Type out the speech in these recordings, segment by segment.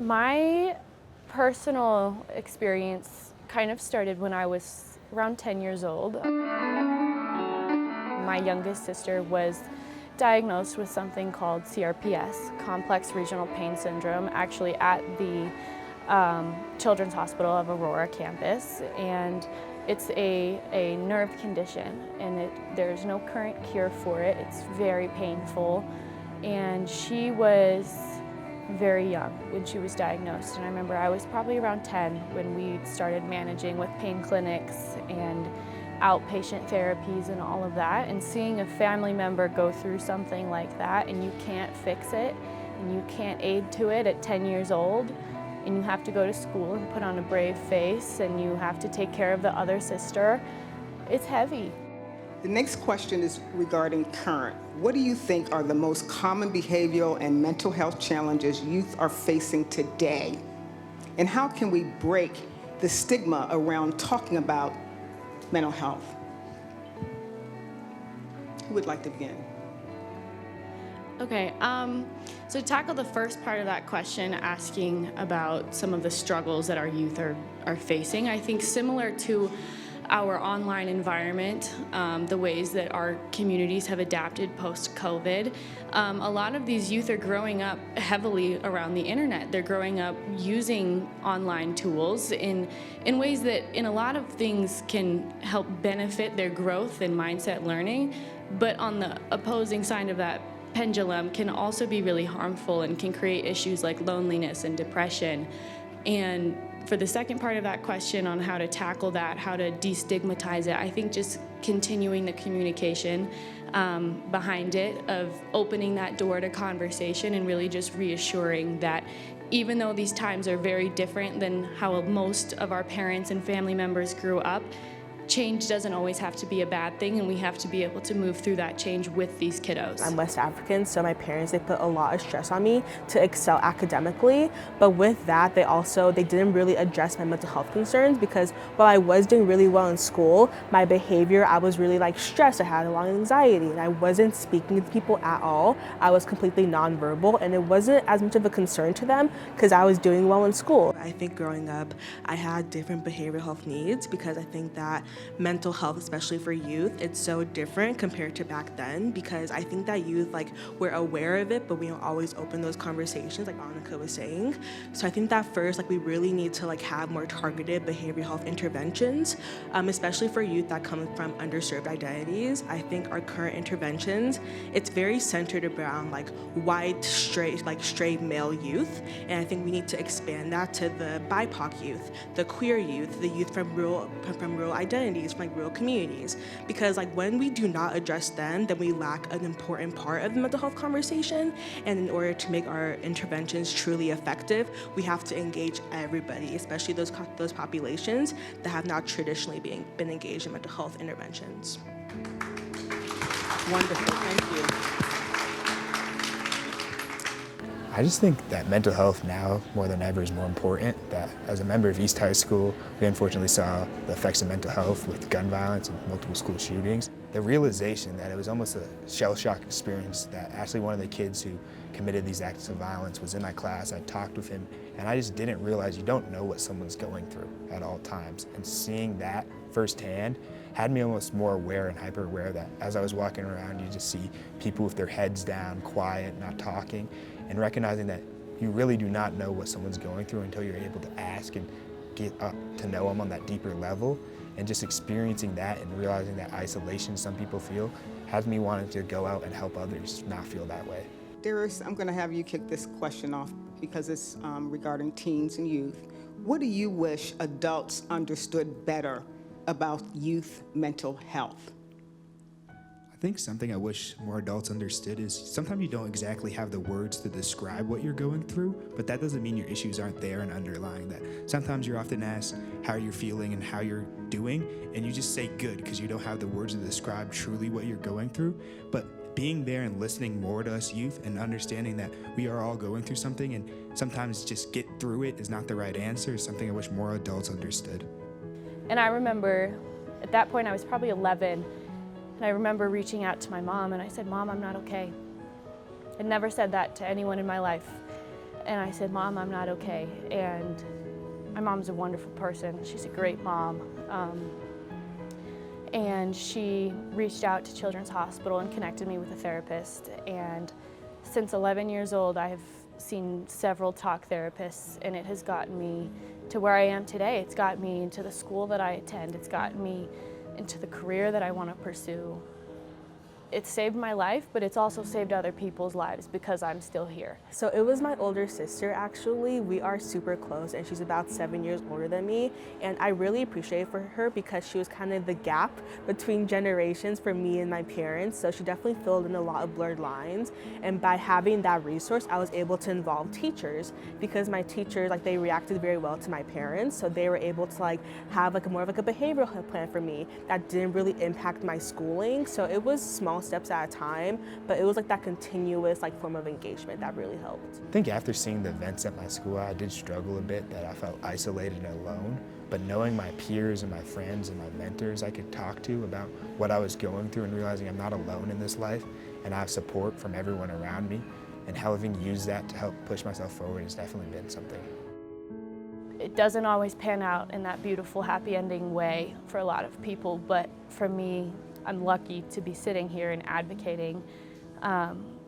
My personal experience kind of started when I was around 10 years old. My youngest sister was diagnosed with something called CRPS, Complex Regional Pain Syndrome, actually at the Children's Hospital of Aurora campus. And it's a nerve condition, and there's no current cure for it. It's very painful. And she was very young when she was diagnosed. And I remember I was probably around 10 when we started managing with pain clinics and outpatient therapies and all of that. And seeing a family member go through something like that and you can't fix it and you can't aid to it at 10 years old, and you have to go to school and put on a brave face and you have to take care of the other sister, it's heavy. The next question is regarding current. What do you think are the most common behavioral and mental health challenges youth are facing today? And how can we break the stigma around talking about mental health? Who would like to begin? Okay, so to tackle the first part of that question, asking about some of the struggles that our youth are facing, I think similar to our online environment, the ways that our communities have adapted post-COVID, a lot of these youth are growing up heavily around the internet. They're growing up using online tools in ways that in a lot of things can help benefit their growth and mindset learning, but on the opposing side of that pendulum can also be really harmful and can create issues like loneliness and depression. And for the second part of that question on how to tackle that, how to destigmatize it, I think just continuing the communication behind it, of opening that door to conversation and really just reassuring that even though these times are very different than how most of our parents and family members grew up, change doesn't always have to be a bad thing, and we have to be able to move through that change with these kiddos. I'm West African, so my parents, they put a lot of stress on me to excel academically, but with that, they didn't really address my mental health concerns, because while I was doing really well in school, my behavior, I was really stressed. I had a lot of anxiety, and I wasn't speaking to people at all. I was completely nonverbal, and it wasn't as much of a concern to them because I was doing well in school. I think growing up, I had different behavioral health needs, because I think that mental health, especially for youth, it's so different compared to back then, because I think that youth, we're aware of it, but we don't always open those conversations, like Annika was saying. So I think that first, we really need to have more targeted behavioral health interventions, especially for youth that come from underserved identities. I think our current interventions, it's very centered around white, straight male youth, and I think we need to expand that to the BIPOC youth, the queer youth, the youth from rural identities, from rural communities, because when we do not address them, then we lack an important part of the mental health conversation. And in order to make our interventions truly effective, we have to engage everybody, especially those populations that have not traditionally been engaged in mental health interventions. Wonderful, thank you. I just think that mental health now, more than ever, is more important. That as a member of East High School, we unfortunately saw the effects of mental health with gun violence and multiple school shootings. The realization that it was almost a shell shock experience, that actually one of the kids who committed these acts of violence was in my class. I talked with him, and I just didn't realize you don't know what someone's going through at all times. And seeing that firsthand had me almost more aware and hyper aware that as I was walking around, you just see people with their heads down, quiet, not talking, and recognizing that you really do not know what someone's going through until you're able to ask and get up to know them on that deeper level. And just experiencing that and realizing that isolation some people feel has me wanting to go out and help others not feel that way. Darius, I'm going to have you kick this question off because it's regarding teens and youth. What do you wish adults understood better about youth mental health? I think something I wish more adults understood is sometimes you don't exactly have the words to describe what you're going through, but that doesn't mean your issues aren't there and underlying that. Sometimes you're often asked how you're feeling and how you're doing, and you just say good because you don't have the words to describe truly what you're going through. But being there and listening more to us youth and understanding that we are all going through something, and sometimes just get through it is not the right answer, is something I wish more adults understood. And I remember at that point I was probably 11. And I remember reaching out to my mom and I said, "Mom, I'm not okay." I'd never said that to anyone in my life. and I said, "Mom, I'm not okay." And my mom's a wonderful person. She's a great mom. And she reached out to Children's Hospital and connected me with a therapist. And since 11 years old, I've seen several talk therapists, and it has gotten me to where I am today. It's gotten me into the school that I attend. It's gotten me into the career that I want to pursue. It's saved my life, but it's also saved other people's lives because I'm still here. So it was my older sister, actually. We are super close, and she's about 7 years older than me. And I really appreciate for her because she was kind of the gap between generations for me and my parents. So she definitely filled in a lot of blurred lines. And by having that resource, I was able to involve teachers because my teachers, like, they reacted very well to my parents. So they were able to have more of a behavioral health plan for me that didn't really impact my schooling. So it was small steps at a time, but it was that continuous form of engagement that really helped. I think after seeing the events at my school, I did struggle a bit, that I felt isolated and alone. But knowing my peers and my friends and my mentors I could talk to about what I was going through and realizing I'm not alone in this life and I have support from everyone around me, and having used that to help push myself forward has definitely been something. It doesn't always pan out in that beautiful, happy ending way for a lot of people, but for me, I'm lucky to be sitting here and advocating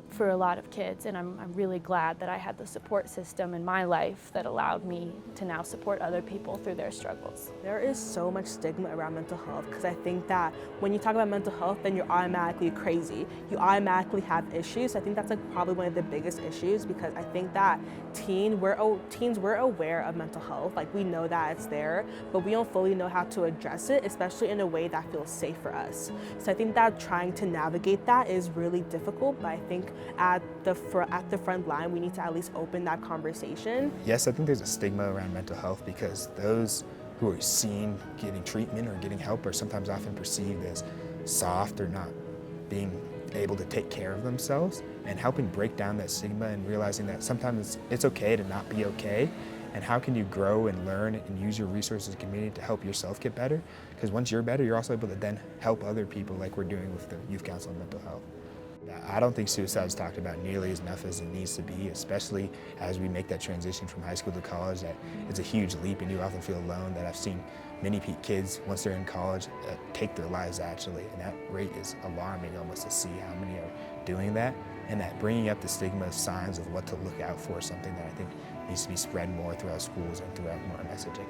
for a lot of kids, and I'm really glad that I had the support system in my life that allowed me to now support other people through their struggles. There is so much stigma around mental health because I think that when you talk about mental health, then you're automatically crazy. You automatically have issues. I think that's probably one of the biggest issues because I think that teens, we're aware of mental health. We know that it's there, but we don't fully know how to address it, especially in a way that feels safe for us. So I think that trying to navigate that is really difficult, but I think at the front line, we need to at least open that conversation. Yes, I think there's a stigma around mental health because those who are seen getting treatment or getting help are sometimes often perceived as soft or not being able to take care of themselves, and helping break down that stigma and realizing that sometimes it's okay to not be okay, and how can you grow and learn and use your resources and community to help yourself get better, because once you're better, you're also able to then help other people like we're doing with the Youth Council on Mental Health. I don't think suicide is talked about nearly as enough as it needs to be, especially as we make that transition from high school to college. That it's a huge leap and you often feel alone. That I've seen many kids, once they're in college, take their lives actually, and that rate is alarming almost to see how many are doing that, and that bringing up the stigma signs of what to look out for is something that I think needs to be spread more throughout schools and throughout more messaging.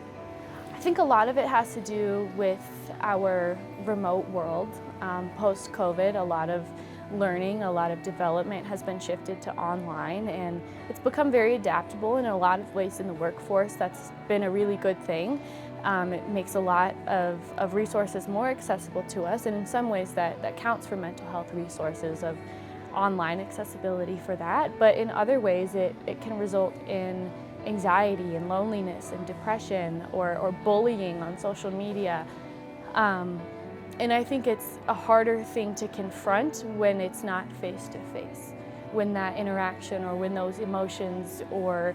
I think a lot of it has to do with our remote world. Post-COVID, a lot of learning, a lot of development has been shifted to online, and it's become very adaptable in a lot of ways in the workforce. That's been a really good thing. It makes a lot of resources more accessible to us, and in some ways that counts for mental health resources of online accessibility for that. But in other ways, it can result in anxiety and loneliness and depression or bullying on social media. And I think it's a harder thing to confront when it's not face-to-face, when that interaction or when those emotions or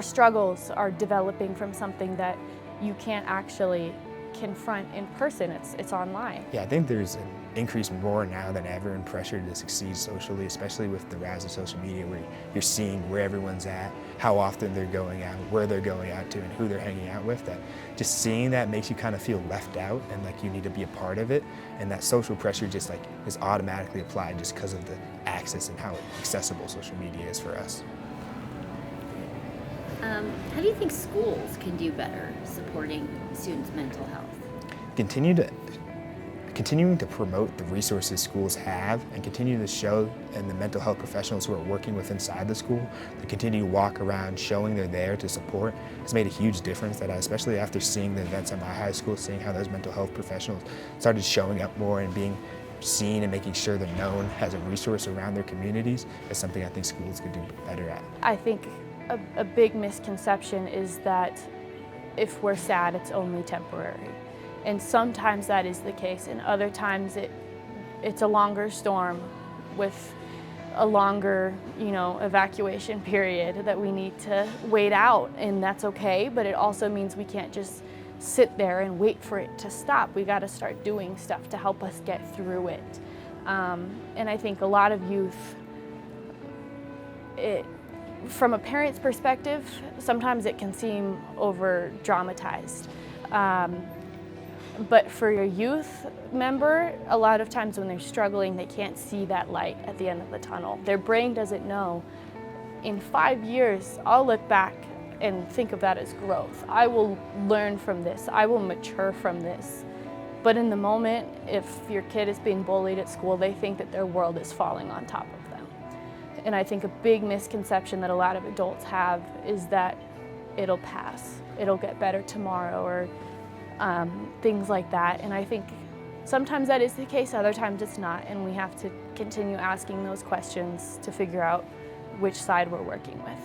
struggles are developing from something that you can't actually confront in person. It's online. Yeah, I think there's an increase more now than ever in pressure to succeed socially, especially with the rise of social media, where you're seeing where everyone's at, how often they're going out, where they're going out to, and who they're hanging out with. That just seeing that makes you kind of feel left out and like you need to be a part of it, and that social pressure just is automatically applied just because of the access and how accessible social media is for us. How do you think schools can do better supporting students' mental health? Continuing to promote the resources schools have and continue to show and the mental health professionals who are working with inside the school to continue to walk around showing they're there to support has made a huge difference. That especially after seeing the events at my high school, seeing how those mental health professionals started showing up more and being seen and making sure they're known as a resource around their communities is something I think schools could do better at. I think a big misconception is that if we're sad, it's only temporary. And sometimes that is the case, and other times it's a longer storm with a longer, evacuation period that we need to wait out, and that's okay, but it also means we can't just sit there and wait for it to stop. We gotta start doing stuff to help us get through it. And I think a lot of youth, from a parent's perspective, sometimes it can seem over dramatized. But for your youth member, a lot of times when they're struggling, they can't see that light at the end of the tunnel. Their brain doesn't know. In 5 years, I'll look back and think of that as growth. I will learn from this. I will mature from this. But in the moment, if your kid is being bullied at school, they think that their world is falling on top of them. And I think a big misconception that a lot of adults have is that it'll pass. It'll get better tomorrow, or things like that. And I think sometimes that is the case, other times it's not. And we have to continue asking those questions to figure out which side we're working with.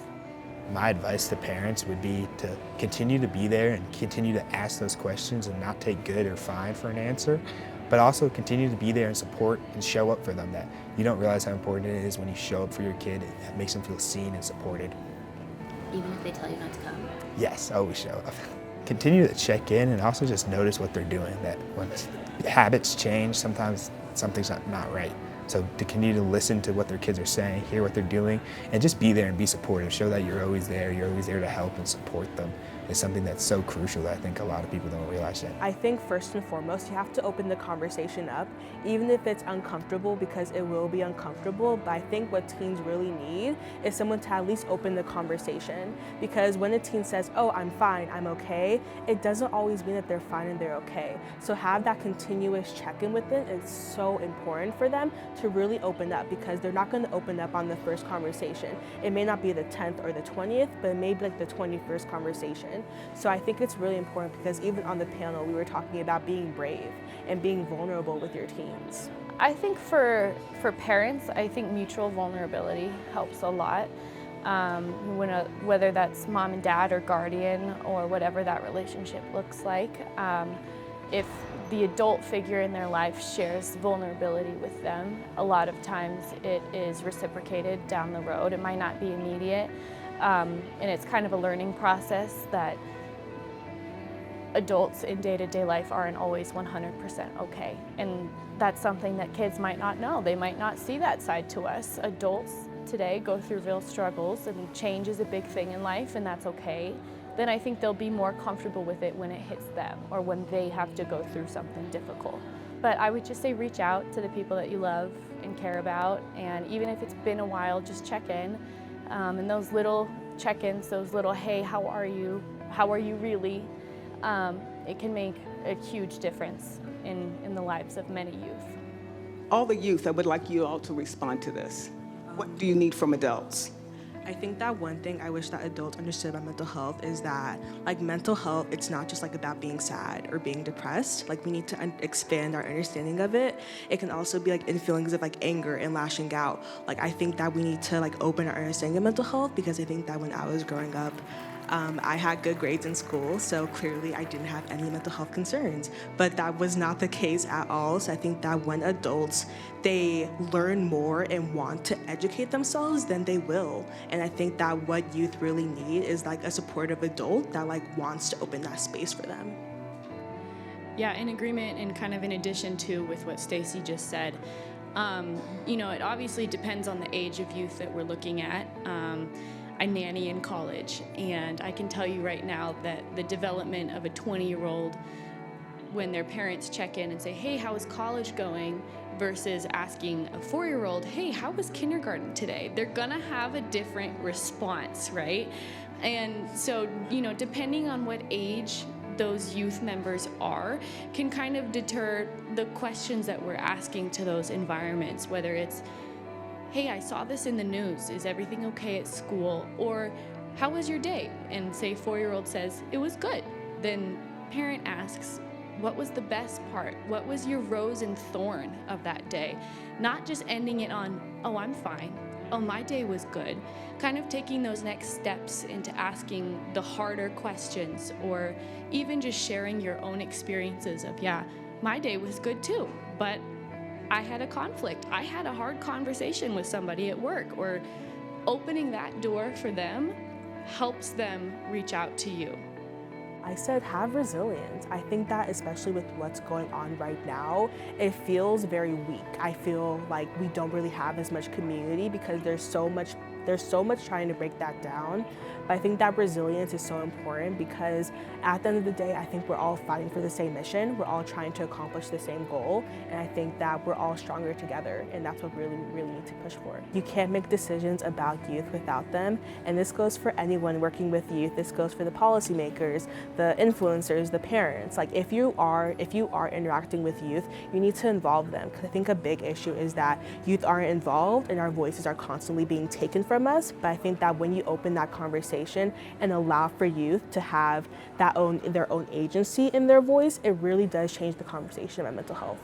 My advice to parents would be to continue to be there and continue to ask those questions and not take good or fine for an answer, but also continue to be there and support and show up for them. That you don't realize how important it is when you show up for your kid. It makes them feel seen and supported. Even if they tell you not to come? Yes, always show up. Continue to check in and also just notice what they're doing. That when habits change, sometimes something's not right. So to continue to listen to what their kids are saying, hear what they're doing, and just be there and be supportive. Show that you're always there to help and support them. Is something that's so crucial that I think a lot of people don't realize yet. I think first and foremost, you have to open the conversation up, even if it's uncomfortable, because it will be uncomfortable. But I think what teens really need is someone to at least open the conversation. Because when a teen says, oh, I'm fine, I'm okay, it doesn't always mean that they're fine and they're okay. So have that continuous check-in with them. It's so important for them to really open up, because they're not going to open up on the first conversation. It may not be the 10th or the 20th, but it may be like the 21st conversation. So I think it's really important, because even on the panel, we were talking about being brave and being vulnerable with your teens. I think for parents, I think mutual vulnerability helps a lot. Whether that's mom and dad or guardian or whatever that relationship looks like. If the adult figure in their life shares vulnerability with them, a lot of times it is reciprocated down the road. It might not be immediate. And it's kind of a learning process that adults in day-to-day life aren't always 100% okay. And that's something that kids might not know. They might not see that side to us. Adults today go through real struggles, and change is a big thing in life, and that's okay. Then I think they'll be more comfortable with it when it hits them, or when they have to go through something difficult. But I would just say reach out to the people that you love and care about, and even if it's been a while, just check in. And those little check-ins, those little, hey, how are you really, it can make a huge difference in the lives of many youth. All the youth, I would like you all to respond to this. What do you need from adults? I think that one thing I wish that adults understood about mental health is that, like, mental health, it's not just like about being sad or being depressed. Like, we need to expand our understanding of it. It can also be like in feelings of like anger and lashing out. Like, I think that we need to like open our understanding of mental health, because I think that when I was growing up, I had good grades in school, so clearly I didn't have any mental health concerns, but that was not the case at all. So I think that when adults, they learn more and want to educate themselves, then they will. And I think that what youth really need is like a supportive adult that like wants to open that space for them. Yeah, in agreement, and kind of in addition to with what Stacey just said, it obviously depends on the age of youth that we're looking at. I nanny in college, and I can tell you right now that the development of a 20-year-old, when their parents check in and say, hey, how is college going, versus asking a 4-year-old, hey, how was kindergarten today? They're gonna have a different response, right? And so, depending on what age those youth members are, can kind of deter the questions that we're asking to those environments, whether it's, hey, I saw this in the news, is everything okay at school? Or, how was your day? And say 4-year-old says, it was good. Then parent asks, what was the best part? What was your rose and thorn of that day? Not just ending it on, oh, I'm fine. Oh, my day was good. Kind of taking those next steps into asking the harder questions, or even just sharing your own experiences of, yeah, my day was good too, but I had a conflict. I had a hard conversation with somebody at work, or opening that door for them helps them reach out to you. I said have resilience. I think that especially with what's going on right now, it feels very weak. I feel like we don't really have as much community because there's so much There's so much trying to break that down, but I think that resilience is so important because at the end of the day, I think we're all fighting for the same mission. We're all trying to accomplish the same goal, and I think that we're all stronger together, and that's what we really need to push for. You can't make decisions about youth without them, and this goes for anyone working with youth. This goes for the policymakers, the influencers, the parents. Like if you are interacting with youth, you need to involve them, because I think a big issue is that youth aren't involved and our voices are constantly being taken from us. But I think that when you open that conversation and allow for youth to have their own agency in their voice, it really does change the conversation about mental health.